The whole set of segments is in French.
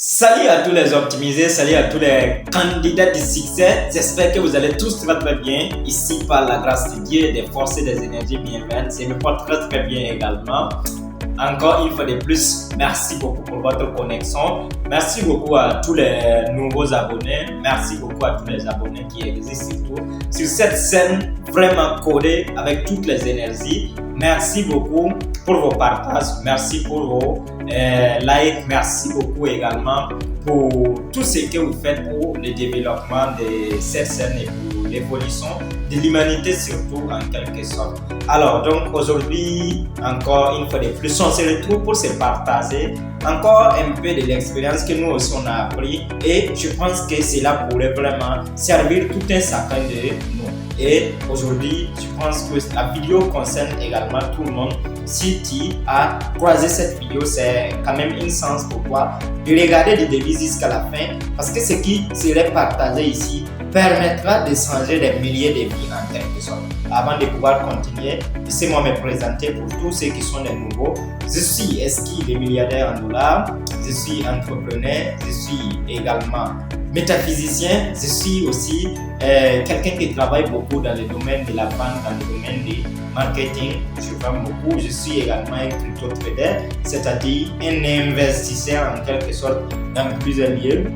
Salut à tous les optimisés, salut à tous les candidats du succès. J'espère que vous allez tous très bien. Ici, par la grâce de Dieu, des forces et des énergies bienveillantes, je me porte très bien également. Encore une fois de plus, merci beaucoup pour votre connexion. Merci beaucoup à tous les nouveaux abonnés. Merci beaucoup à tous les abonnés qui existent sur cette scène vraiment codée avec toutes les énergies. Merci beaucoup pour vos partages. Merci pour vos likes. Merci beaucoup également pour tout ce que vous faites pour le développement de cette scène et pour l'évolution de l'humanité surtout en quelque sorte. Alors donc aujourd'hui, encore une fois de plus, on se retrouve pour se partager encore un peu de l'expérience que nous aussi on a appris et je pense que cela pourrait vraiment servir tout un chacun de nous. Et aujourd'hui, je pense que la vidéo concerne également tout le monde. Si tu as croisé cette vidéo, c'est quand même une chance pour toi de regarder le début jusqu'à la fin parce que ce qui serait partagé ici permettra de changer des milliers de vies en quelque sorte. Avant de pouvoir continuer, laissez-moi me présenter pour tous ceux qui sont des nouveaux. Je suis Eski, le milliardaire en dollars. Je suis entrepreneur. Je suis également métaphysicien. Je suis aussi quelqu'un qui travaille beaucoup dans le domaine de la vente, dans le domaine du marketing. Je vends beaucoup. Je suis également un crypto trader, c'est-à-dire un investisseur en quelque sorte dans plusieurs lieux.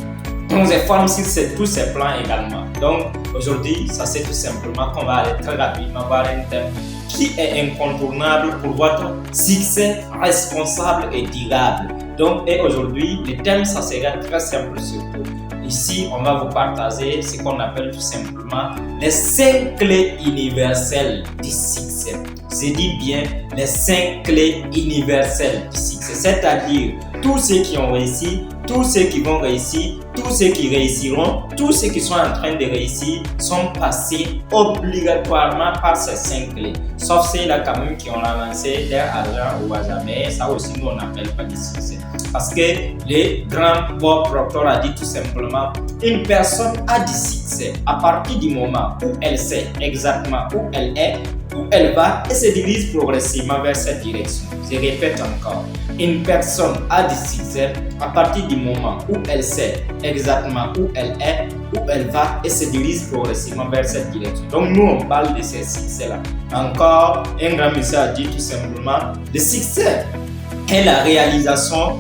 On se forme sur tous ces plans également. Donc aujourd'hui, ça c'est tout simplement qu'on va aller très rapidement voir un thème qui est incontournable pour votre succès responsable et durable. Donc et aujourd'hui, le thème ça sera très simple surtout. Ici, on va vous partager ce qu'on appelle tout simplement les 5 clés universelles du succès. Je dis bien les 5 clés universelles du succès, c'est-à-dire tous ceux qui ont réussi, tous ceux qui vont réussir, tous ceux qui réussiront, tous ceux qui sont en train de réussir sont passés obligatoirement par ces 5 clés. Sauf ceux-là quand même qui ont avancé leur argent ou à jamais, ça aussi nous on n'appelle pas du succès. Parce que le grand Bob Proctor a dit tout simplement, une personne a du succès à partir du moment où elle sait exactement où elle est, où elle va et se dirige progressivement vers cette direction. Je répète encore, une personne a du succès à partir du moment où elle sait exactement où elle est, où elle va et se dirige progressivement vers cette direction. Donc nous on parle de ces succès-là. Encore un grand monsieur a dit tout simplement, le succès est la réalisation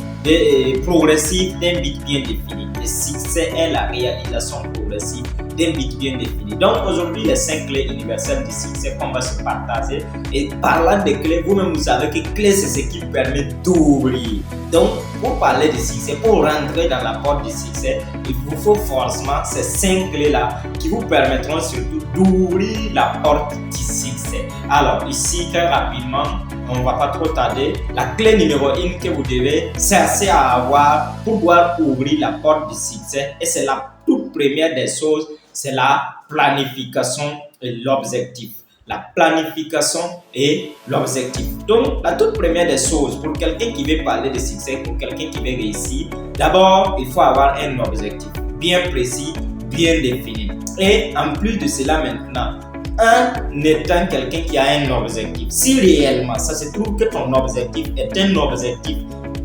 progressive d'un but bien défini. Le succès est la réalisation progressive d'un but bien défini. Donc aujourd'hui, les 5 clés universelles du succès qu'on va se partager. Et parlant des clés, vous-même vous savez que clé c'est ce qui permet d'ouvrir. Donc pour parler de succès, pour rentrer dans la porte du succès, il vous faut forcément ces 5 clés-là qui vous permettront surtout d'ouvrir la porte du succès. Alors ici, très rapidement, on ne va pas trop tarder. La clé numéro 1 que vous devez chercher à avoir pour pouvoir ouvrir la porte du succès, et c'est la toute première des choses, c'est la planification et l'objectif. La planification et l'objectif. Donc, la toute première des choses pour quelqu'un qui veut parler de succès, pour quelqu'un qui veut réussir, d'abord, il faut avoir un objectif bien précis, bien défini. Et en plus de cela maintenant, en étant quelqu'un qui a un objectif, si réellement ça se trouve que ton objectif est un objectif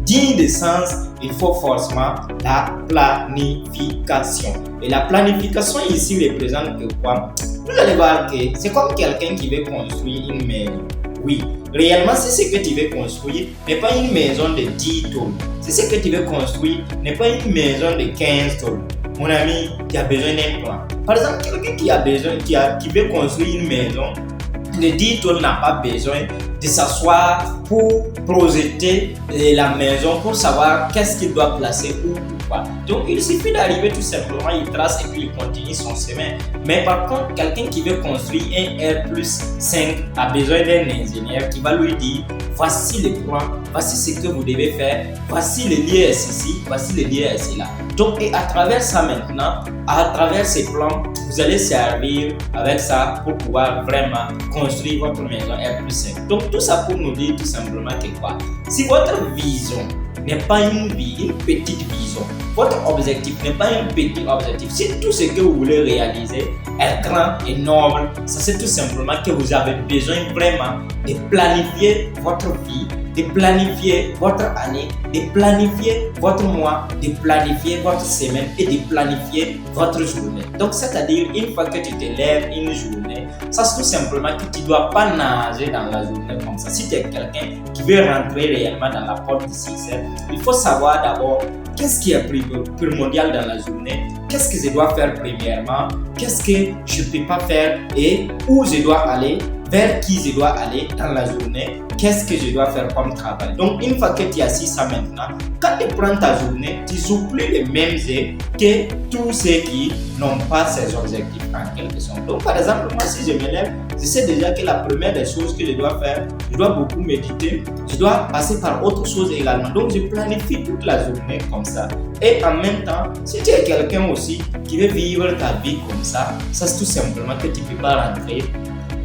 digne de sens, il faut forcément la planification. Et la planification ici représente que quoi? Vous allez voir que c'est comme quelqu'un qui veut construire une maison. Oui, réellement, c'est ce que tu veux construire n'est pas une maison de 10 tonnes. C'est ce que tu veux construire n'est pas une maison de 15 tonnes. Mon ami, tu as besoin d'un plan. Par exemple, quelqu'un qui veut construire une maison de 10 tonnes n'a pas besoin de s'asseoir pour projeter la maison, pour savoir qu'est-ce qu'il doit placer où ou pas. Donc il suffit d'arriver tout simplement, il trace et puis il continue son chemin. Mais par contre, quelqu'un qui veut construire un R+5 a besoin d'un ingénieur qui va lui dire voici le plan, voici ce que vous devez faire, voici le lieu est ici, voici le lieu est là. Donc et à travers ça maintenant, à travers ces plans, vous allez servir avec ça pour pouvoir vraiment construire votre maison R+5. Donc tout ça pour nous dire tout simplement que quoi? Si votre vision n'est pas une petite vision, votre objectif n'est pas un petit objectif, si tout ce que vous voulez réaliser est grand et noble, ça c'est tout simplement que vous avez besoin vraiment de planifier votre vie de planifier votre année, de planifier votre mois, de planifier votre semaine et de planifier votre journée. Donc, c'est-à-dire, une fois que tu te lèves une journée, ça c'est tout simplement que tu ne dois pas nager dans la journée comme ça. Si tu es quelqu'un qui veut rentrer réellement dans la porte du succès, il faut savoir d'abord qu'est-ce qui est primordial dans la journée, qu'est-ce que je dois faire premièrement, qu'est-ce que je ne peux pas faire et où je dois aller, vers qui je dois aller dans la journée, qu'est-ce que je dois faire comme travail. Donc, une fois que tu as assis ça maintenant, quand tu prends ta journée, tu souffles les mêmes ailes que tous ceux qui n'ont pas ces objectifs en quelque sorte. Donc, par exemple, moi, si je me lève, je sais déjà que la première des choses que je dois faire, je dois beaucoup méditer, je dois passer par autre chose également. Donc, je planifie toute la journée comme ça. Et en même temps, si tu es quelqu'un aussi qui veut vivre ta vie comme ça, c'est tout simplement que tu ne peux pas rentrer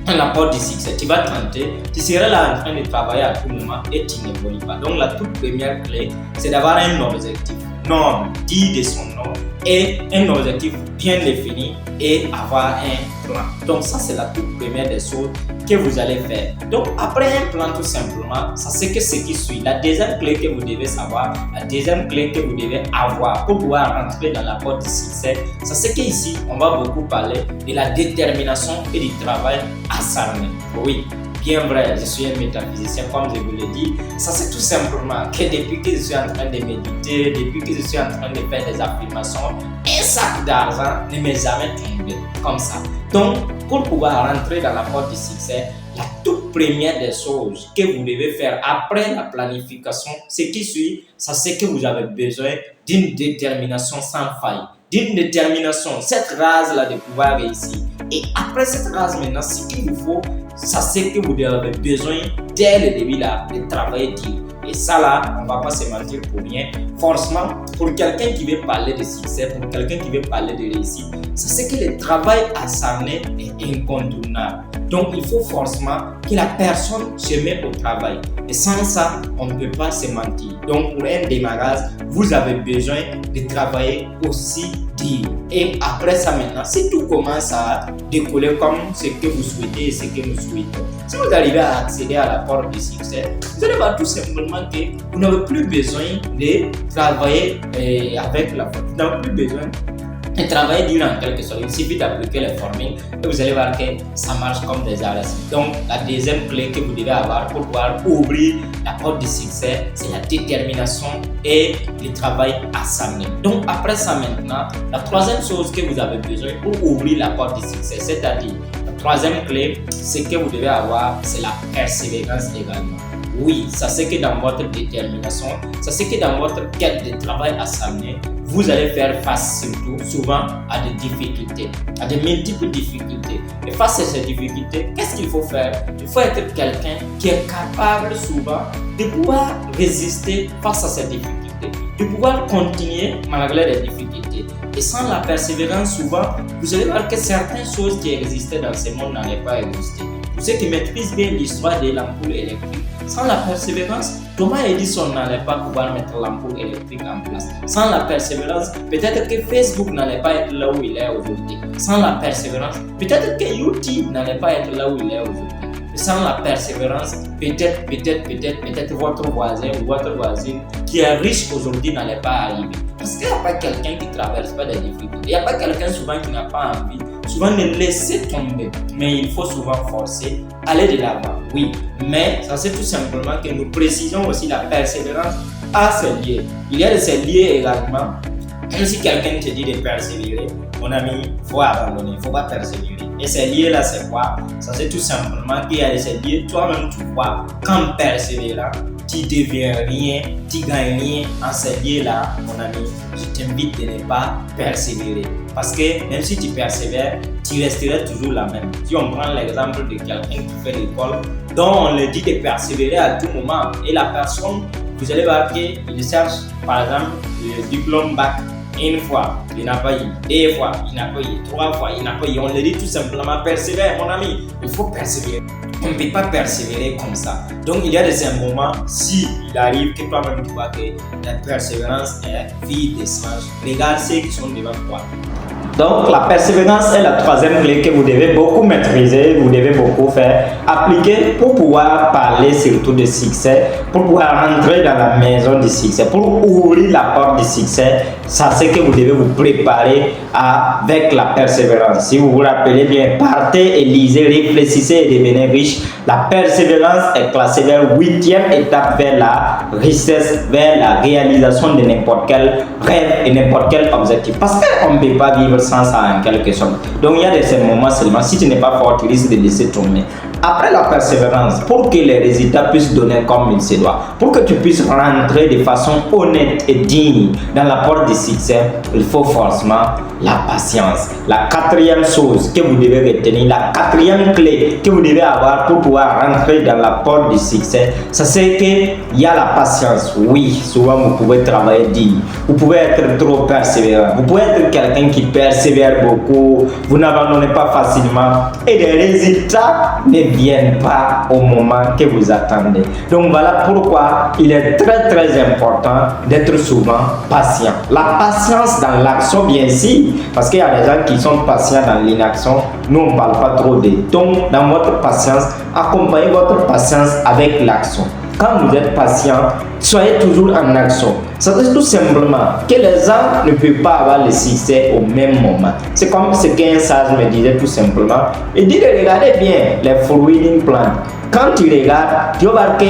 dans la porte du succès. Tu vas tenter, tu seras là en train de travailler à tout moment et tu n'évolues pas. Donc, la toute première clé, c'est d'avoir un objectif noble, dit de son nom, et un objectif bien défini et avoir un plan. Donc, ça, c'est la toute première des choses que vous allez faire. Donc, après un plan, tout simplement, ça c'est que ce qui suit. La deuxième clé que vous devez savoir, la deuxième clé que vous devez avoir pour pouvoir rentrer dans la porte du succès, ça c'est qu'ici, on va beaucoup parler de la détermination et du travail acharné. Oui. Bien vrai, je suis un métaphysicien comme je vous l'ai dit. Ça c'est tout simplement que depuis que je suis en train de méditer, depuis que je suis en train de faire des affirmations, un sac d'argent ne m'est jamais tombé comme ça. Donc, pour pouvoir rentrer dans la porte du succès, la toute première des choses que vous devez faire après la planification, ce qui suit, ça c'est que vous avez besoin d'une détermination sans faille. D'une détermination, cette race-là de pouvoir réussir. Et après cette race maintenant, ce qu'il vous faut, ça c'est que vous avez besoin dès le début là de travailler dur. Et ça là, on ne va pas se mentir pour rien. Forcément, pour quelqu'un qui veut parler de succès, pour quelqu'un qui veut parler de réussite, ça c'est que le travail acharné est incontournable. Donc il faut forcément que la personne se mette au travail. Et sans ça, on ne peut pas se mentir. Donc pour un démarrage, vous avez besoin de travailler aussi dur. Et après ça maintenant, si tout commence à décoller comme ce que vous souhaitez et ce que nous souhaitons, si vous arrivez à accéder à la porte du succès, vous allez voir tout simplement que vous n'avez plus besoin de travailler avec la force. Vous n'avez plus besoin de travailler dur en quelque sorte. Il suffit d'appliquer les formules et vous allez voir que ça marche comme des araignées. Donc, la deuxième clé que vous devez avoir pour pouvoir ouvrir la porte du succès, c'est la détermination et le travail acharné. Donc, après ça maintenant, la troisième chose que vous avez besoin pour ouvrir la porte du succès, c'est-à-dire la troisième clé, ce que vous devez avoir, c'est la persévérance également. Oui, ça c'est que dans votre détermination, ça c'est que dans votre quête de travail acharné, vous allez faire face surtout souvent à des difficultés, à de multiples difficultés. Et face à ces difficultés, qu'est-ce qu'il faut faire? Il faut être quelqu'un qui est capable souvent de pouvoir résister face à ces difficultés, de pouvoir continuer malgré les difficultés. Et sans la persévérance, souvent, vous allez voir que certaines choses qui existaient dans ce monde n'allaient pas exister. Pour ceux qui maîtrisent bien l'histoire de l'ampoule électrique, sans la persévérance, Thomas Edison n'allait pas pouvoir mettre l'ampoule électrique en place. Sans la persévérance, peut-être que Facebook n'allait pas être là où il est aujourd'hui. Sans la persévérance, peut-être que YouTube n'allait pas être là où il est aujourd'hui. Sans la persévérance, peut-être votre voisin ou votre voisine qui est riche aujourd'hui n'allait pas arriver. Parce qu'il n'y a pas quelqu'un qui ne traverse pas des difficultés. Il n'y a pas quelqu'un souvent qui n'a pas envie, souvent de laisser tomber. Mais il faut souvent forcer, aller de l'avant. Oui, mais ça c'est tout simplement que nous précisons aussi la persévérance à ses liés. Il y a de ces liés également. Même si quelqu'un te dit de persévérer, mon ami, il faut abandonner, il ne faut pas persévérer. Et ces liés-là, c'est quoi? Ça, c'est tout simplement qu'il y a de ces liés, toi-même, tu vois, qu'en persévérant, tu deviens rien, tu gagnes rien. En ces liés-là, mon ami, je t'invite de ne pas persévérer. Parce que même si tu persévères, tu resteras toujours la même. Si on prend l'exemple de quelqu'un qui fait l'école, dont on lui dit de persévérer à tout moment, et la personne, vous allez voir qu'il cherche, par exemple, le diplôme bac. Une fois, il n'a pas eu. Deux fois, il n'a pas eu. Trois fois, il n'a pas eu. On le dit tout simplement, persévère, mon ami. Il faut persévérer. On ne peut pas persévérer comme ça. Donc, il y a des moments, si il arrive que toi-même tu vois que la persévérance est vie d'essence, regarde ceux qui sont devant toi. Donc, la persévérance est la troisième clé que vous devez beaucoup maîtriser, vous devez beaucoup faire, appliquer pour pouvoir parler surtout de succès, pour pouvoir rentrer dans la maison du succès, pour ouvrir la porte du succès. Ça, c'est que vous devez vous préparer avec la persévérance. Si vous vous rappelez bien, partez et lisez, réfléchissez et devenez riche. La persévérance est classée vers 8e étape vers la richesse, vers la réalisation de n'importe quel rêve et n'importe quel objectif. Parce qu'on ne peut pas vivre sans ça en quelque sorte. Donc il y a de ces moments seulement, si tu n'es pas fort, tu risques de laisser tomber. Après la persévérance, pour que les résultats puissent donner comme il se doit, pour que tu puisses rentrer de façon honnête et digne dans la porte du succès, il faut forcément la patience. La quatrième chose que vous devez retenir, la quatrième clé que vous devez avoir pour pouvoir rentrer dans la porte du succès, c'est qu'il y a la patience. Oui, souvent vous pouvez travailler digne, vous pouvez être trop persévérant, vous pouvez être quelqu'un qui persévère beaucoup, vous n'abandonnez pas facilement et les résultats ne viennent pas au moment que vous attendez. Donc voilà pourquoi il est très important d'être souvent patient. La patience dans l'action, bien sûr, parce qu'il y a des gens qui sont patients dans l'inaction. Nous on ne parle pas trop de. Donc dans votre patience, accompagnez votre patience avec l'action. Quand vous êtes patient, soyez toujours en action. Ça veut dire tout simplement que les gens ne peuvent pas avoir le succès au même moment. C'est comme ce qu'un sage me disait tout simplement. Il dit de regarder bien les fruits d'une plante. Quand tu regardes, tu vas voir que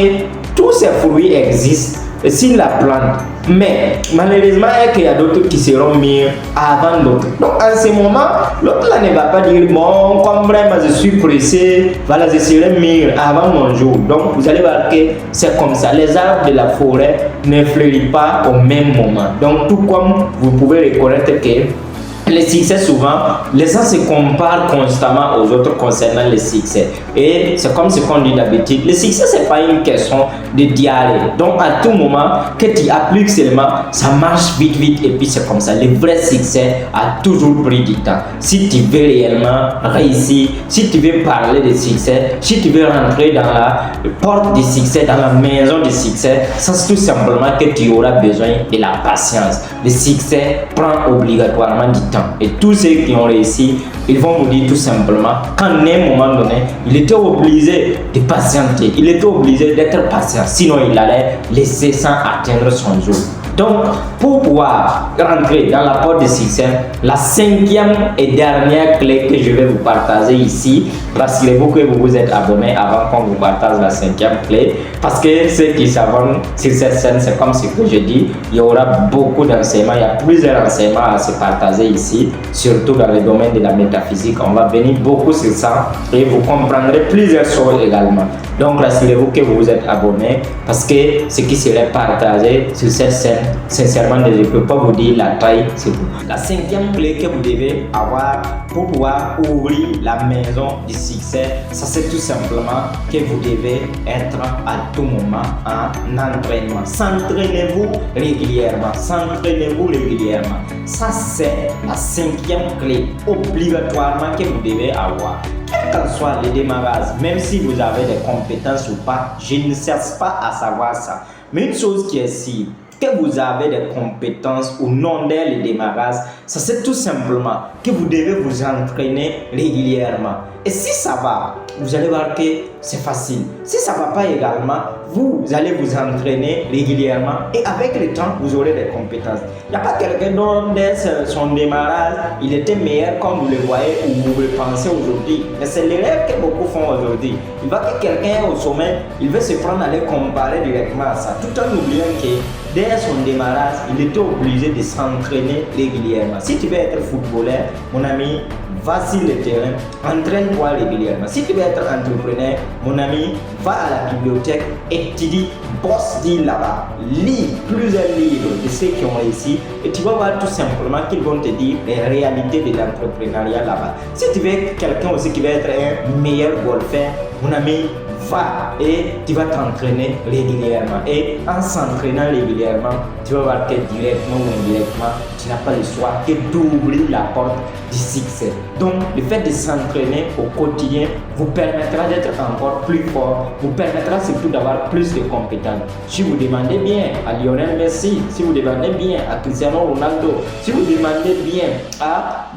tous ces fruits existent sur la plante. Mais malheureusement, il y a d'autres qui seront meilleurs avant d'autres. Donc en ce moment, l'autre là ne va pas dire bon, comme vraiment je suis pressé, voilà, je serai meilleur avant mon jour. Donc vous allez voir que c'est comme ça. Les arbres de la forêt ne fleurissent pas au même moment. Donc tout comme vous pouvez reconnaître que le succès, souvent, les gens se comparent constamment aux autres concernant le succès. Et c'est comme ce qu'on dit d'habitude, le succès, ce n'est pas une question de diarrhée. Donc, à tout moment que tu appliques seulement, ça marche vite et puis c'est comme ça. Le vrai succès a toujours pris du temps. Si tu veux réellement réussir, si tu veux parler de succès, si tu veux rentrer dans la porte du succès, dans la maison du succès, ça c'est tout simplement que tu auras besoin de la patience. Le succès prend obligatoirement du temps. Et tous ceux qui ont réussi, ils vont vous dire tout simplement qu'à un moment donné, il était obligé de patienter, il était obligé d'être patient, sinon il allait laisser sans atteindre son jour. Donc, pour pouvoir rentrer dans la porte du succès, la cinquième et dernière clé que je vais vous partager ici, rassurez-vous que vous vous êtes abonné avant qu'on vous partage la cinquième clé, parce que ceux qui s'abonnent sur cette chaîne, c'est comme ce que je dis, il y aura beaucoup d'enseignements, il y a plusieurs enseignements à se partager ici, surtout dans le domaine de la métaphysique. On va venir beaucoup sur ça et vous comprendrez plusieurs choses également. Donc, rassurez-vous que vous vous êtes abonné, parce que ce qui serait partagé sur cette chaîne, sincèrement, je ne peux pas vous dire la taille, c'est vous. La cinquième clé que vous devez avoir pour pouvoir ouvrir la maison du succès, ça c'est tout simplement que vous devez être à tout moment en entraînement. S'entraînez-vous régulièrement. S'entraînez-vous régulièrement. Ça c'est la cinquième clé obligatoirement que vous devez avoir. Quel qu'en soit le démarrage, même si vous avez des compétences ou pas, je ne cherche pas à savoir ça. Mais une chose qui est sûre, que vous avez des compétences ou non dès le démarrage, ça c'est tout simplement que vous devez vous entraîner régulièrement. Et si ça va, vous allez voir que c'est facile. Si ça ne va pas également, vous allez vous entraîner régulièrement et avec le temps, vous aurez des compétences. Il n'y a pas quelqu'un dont dès son démarrage, il était meilleur comme vous le voyez ou vous le pensez aujourd'hui. Mais c'est l'erreur que beaucoup font aujourd'hui. Il va que quelqu'un est au sommet, il veut se prendre à les comparer directement à ça, tout en oubliant que dès son démarrage, il était obligé de s'entraîner régulièrement. Si tu veux être footballeur, mon ami, va sur le terrain, entraîne-toi régulièrement. Si tu veux être entrepreneur, mon ami, va à la bibliothèque, étudie, bosse, dis là-bas, lis plusieurs livres de ceux qui ont réussi et tu vas voir tout simplement qu'ils vont te dire les réalités de l'entrepreneuriat là-bas. Si tu veux quelqu'un aussi qui va être un meilleur golfeur, mon ami, va et tu vas t'entraîner régulièrement. Et en s'entraînant régulièrement, tu vas voir que directement ou indirectement, tu n'as pas le choix que d'ouvrir la porte du succès. Donc, le fait de s'entraîner au quotidien vous permettra d'être encore plus fort, vous permettra surtout d'avoir plus de compétences. Si vous demandez bien à Lionel Messi, si vous demandez bien à Cristiano Ronaldo, si vous demandez bien à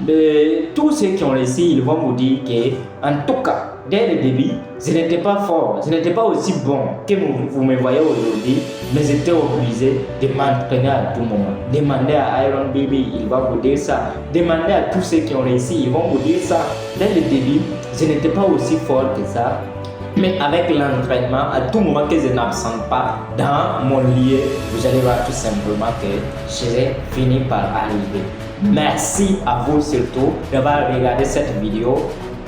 tous ceux qui ont réussi, ils vont vous dire que, en tout cas, dès le début, je n'étais pas fort, je n'étais pas aussi bon que vous me voyez aujourd'hui, mais j'étais obligé de m'entraîner à tout moment. Demandez à Iron Baby, il va vous dire ça. Demandez à tous ceux qui ont réussi, ils vont vous dire ça. Dès le début, je n'étais pas aussi fort que ça. Mais avec l'entraînement, à tout moment que je n'absente pas dans mon lieu, vous allez voir tout simplement que je vais finir par arriver. Merci à vous surtout d'avoir regardé cette vidéo.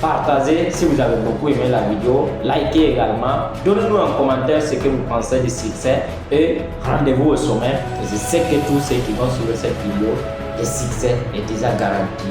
Partagez si vous avez beaucoup aimé la vidéo, likez également, donnez-nous en commentaire ce que vous pensez du succès et rendez-vous au sommet. Je sais que tous ceux qui vont suivre cette vidéo, le succès est déjà garanti